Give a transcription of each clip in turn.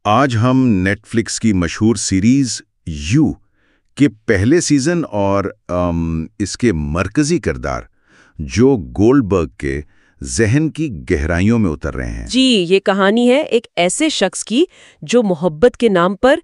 آج ہم net flicks کی مشہور سیریز یو کے پہلے سیزن اور اس کے مرکزی کردار جو گولڈبرگ کے ذہن کی گہرائیوں میں اتر رہے ہیں۔ جی، یہ کہانی ہے ایک ایسے شخص کی جو محبت کے نام پر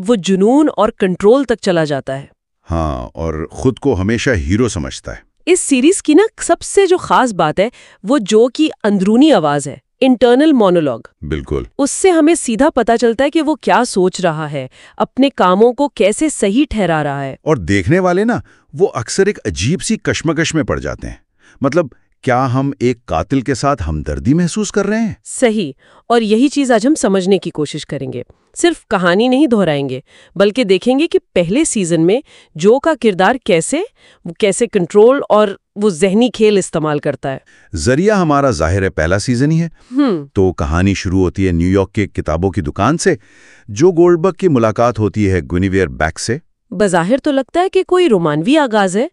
وہ جنون اور کنٹرول تک چلا جاتا ہے۔ ہاں، اور خود کو ہمیشہ ہیرو سمجھتا ہے۔ اس سیریز کی سب سے جو خاص بات ہے وہ جو کی اندرونی آواز ہے، انٹرنل مونولوگ۔ بالکل۔ اس سے ہمیں سیدھا پتا چلتا ہے کہ وہ کیا سوچ رہا ہے، اپنے کاموں کو کیسے صحیح ٹھہرا رہا ہے۔ اور دیکھنے والے وہ اکثر ایک عجیب سی کشمکش میں پڑ جاتے ہیں۔ کیا ہم ایک قاتل کے ساتھ ہمدردی محسوس کر رہے ہیں؟ صحیح، اور یہی چیز آج ہم سمجھنے کی کوشش کریں گے۔ صرف کہانی نہیں دہرائیں گے، بلکہ دیکھیں گے کہ پہلے سیزن میں جو کا کردار کیسے کنٹرول اور وہ ذہنی کھیل استعمال کرتا ہے۔ ذریعہ ہمارا ظاہر ہے پہلا سیزن ہی ہے۔ تو کہانی شروع ہوتی ہے نیو یارک کے کتابوں کی دکان سے، جو گولڈبرگ کی ملاقات ہوتی ہے گوینیویر بیک سے۔ بظاہر تو لگتا ہے کہ کوئی رومانوی آغاز ہے،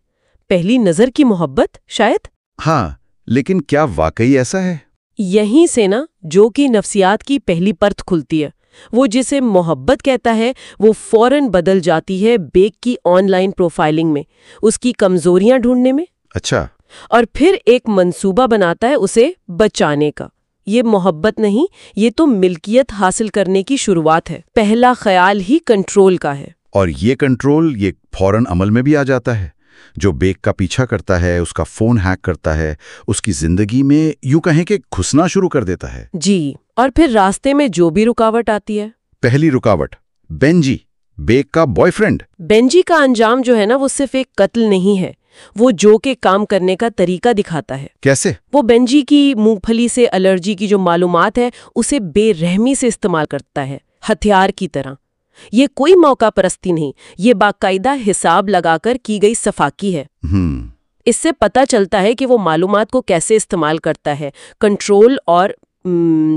پہلی نظر کی محبت شاید۔ ہاں، لیکن کیا واقعی ایسا ہے؟ یہیں سے جو کی نفسیات کی پہلی پرت کھلتی ہے۔ وہ جسے محبت کہتا ہے وہ فوراً بدل جاتی ہے بیک کی آن لائن پروفائلنگ میں، اس کی کمزوریاں ڈھونڈنے میں۔ اچھا۔ اور پھر ایک منصوبہ بناتا ہے اسے بچانے کا۔ یہ محبت نہیں، یہ تو ملکیت حاصل کرنے کی شروعات ہے۔ پہلا خیال ہی کنٹرول کا ہے، اور یہ کنٹرول فوراً عمل میں بھی آ جاتا ہے۔ جو بیک کا پیچھا کرتا ہے، اس کا فون ہیک کرتا ہے، اس کی زندگی میں یوں کہیں کہ گھسنا شروع کر دیتا ہے۔ جی، اور پھر راستے میں جو بھی رکاوٹ آتی ہے۔ پہلی رکاوٹ بینجی، بیک کا بوائے فرینڈ۔ بینجی کا انجام جو ہے وہ صرف ایک قتل نہیں ہے، وہ جو کے کام کرنے کا طریقہ دکھاتا ہے۔ کیسے؟ وہ بینجی کی مونگ پھلی سے الرجی کی جو معلومات ہے اسے بے رحمی سے استعمال کرتا ہے، ہتھیار کی طرح۔ یہ کوئی موقع پرستی نہیں، یہ باقاعدہ حساب لگا کر کی گئی صفاقی ہے۔ اس سے پتہ چلتا ہے کہ وہ معلومات کو کیسے استعمال کرتا ہے، کنٹرول اور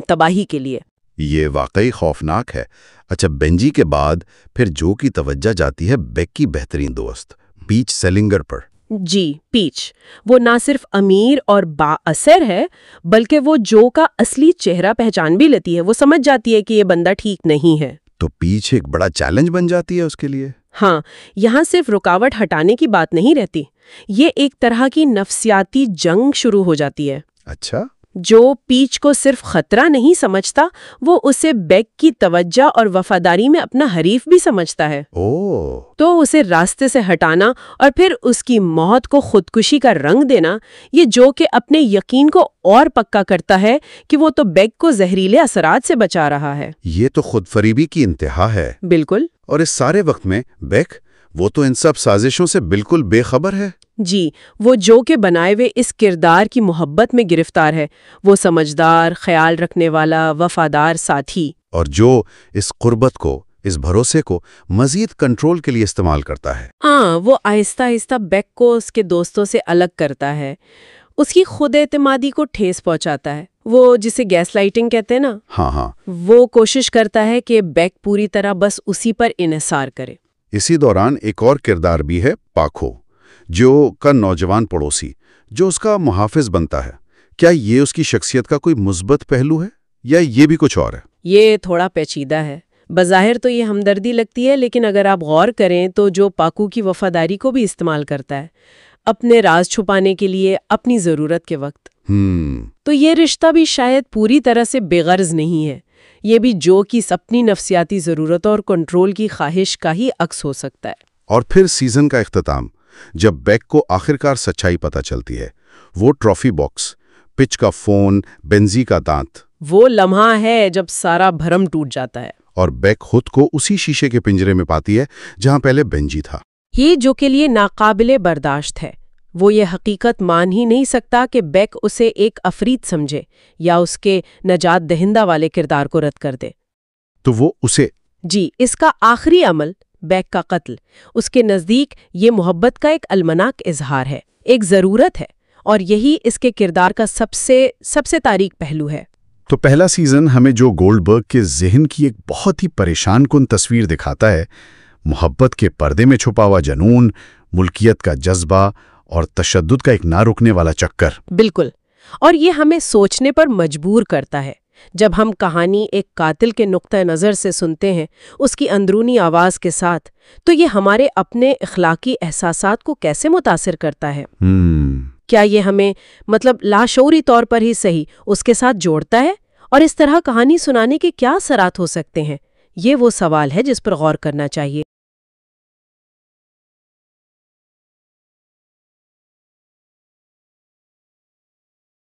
تباہی کے لیے۔ یہ واقعی خوفناک ہے۔ اچھا، بینجی کے بعد پھر جو کی توجہ جاتی ہے بیک کی بہترین دوست پیچ سیلنگر پر۔ جی، پیچ وہ نہ صرف امیر اور با اثر ہے، بلکہ وہ جو کا اصلی چہرہ پہچان بھی لیتی ہے۔ وہ سمجھ جاتی ہے کہ یہ بندہ ٹھیک نہیں ہے۔ تو پیچ ایک بڑا چیلنج بن جاتی ہے اس کے لیے۔ ہاں، یہاں صرف رکاوٹ ہٹانے کی بات نہیں رہتی، یہ ایک طرح کی نفسیاتی جنگ شروع ہو جاتی ہے۔ اچھا۔ جو پیچ کو صرف خطرہ نہیں سمجھتا، وہ اسے بیک کی توجہ اور وفاداری میں اپنا حریف بھی سمجھتا ہے۔ تو اسے راستے سے ہٹانا اور پھر اس کی موت کو خودکشی کا رنگ دینا، یہ جو کہ اپنے یقین کو اور پکا کرتا ہے کہ وہ تو بیک کو زہریلے اثرات سے بچا رہا ہے۔ یہ تو خود فریبی کی انتہا ہے۔ بالکل۔ اور اس سارے وقت میں بیک وہ تو ان سب سازشوں سے بالکل بے خبر ہے۔ جی، وہ جو کے بنائے ہوئے اس کردار کی محبت میں گرفتار ہے۔ وہ سمجھدار، خیال رکھنے والا، وفادار ساتھی، اور جو اس قربت کو، اس بھروسے کو مزید کنٹرول کے لیے استعمال کرتا ہے۔ ہاں، وہ آہستہ آہستہ بیک کو اس کے دوستوں سے الگ کرتا ہے، اس کی خود اعتمادی کو ٹھیس پہنچاتا ہے۔ وہ جسے گیس لائٹنگ کہتے ہیں ہاں، وہ کوشش کرتا ہے کہ بیک پوری طرح بس اسی پر انحصار کرے۔ اسی دوران ایک اور کردار بھی ہے، پاکھو، جو کا نوجوان پڑوسی، جو اس کا محافظ بنتا ہے۔ کیا یہ اس کی شخصیت کا کوئی مثبت پہلو ہے یا یہ بھی کچھ اور ہے؟ یہ تھوڑا پیچیدہ ہے۔ بظاہر تو یہ ہمدردی لگتی ہے، لیکن اگر آپ غور کریں تو جو پاکو کی وفاداری کو بھی استعمال کرتا ہے، اپنے راز چھپانے کے لیے، اپنی ضرورت کے وقت۔ تو یہ رشتہ بھی شاید پوری طرح سے بے غرض نہیں ہے، یہ بھی جو کی اپنی نفسیاتی ضرورتوں اور کنٹرول کی خواہش کا ہی عکس ہو سکتا ہے۔ اور پھر سیزن کا اختتام، جب بیک کو آخرکار سچائی پتہ چلتی ہے، وہ ٹرافی باکس، پچ کا فون، بینزی کا دانت، وہ لمحہ ہے جب سارا بھرم ٹوٹ جاتا ہے اور بیک خود کو اسی شیشے کے پنجرے میں پاتی ہے جہاں پہلے بینجی تھا۔ یہ جو کے لیے ناقابل برداشت ہے۔ وہ یہ حقیقت مان ہی نہیں سکتا کہ بیک اسے ایک عفریت سمجھے یا اس کے نجات دہندہ والے کردار کو رد کر دے۔ تو وہ اسے اس کا آخری عمل، بیک کا قتل، اس کے نزدیک یہ محبت کا ایک المناک اظہار ہے، ایک ضرورت ہے، اور یہی اس کے کردار کا سب سے تاریک پہلو ہے۔ تو پہلا سیزن ہمیں جو گولڈبرگ کے ذہن کی ایک بہت ہی پریشان کن تصویر دکھاتا ہے، محبت کے پردے میں چھپا ہوا جنون، ملکیت کا جذبہ اور تشدد کا ایک نہ رکنے والا چکر۔ بالکل، اور یہ ہمیں سوچنے پر مجبور کرتا ہے جب ہم کہانی ایک قاتل کے نقطہ نظر سے سنتے ہیں، اس کی اندرونی آواز کے ساتھ، تو یہ ہمارے اپنے اخلاقی احساسات کو کیسے متاثر کرتا ہے؟ کیا یہ ہمیں لاشعوری طور پر ہی صحیح اس کے ساتھ جوڑتا ہے؟ اور اس طرح کہانی سنانے کے کیا اثرات ہو سکتے ہیں؟ یہ وہ سوال ہے جس پر غور کرنا چاہیے۔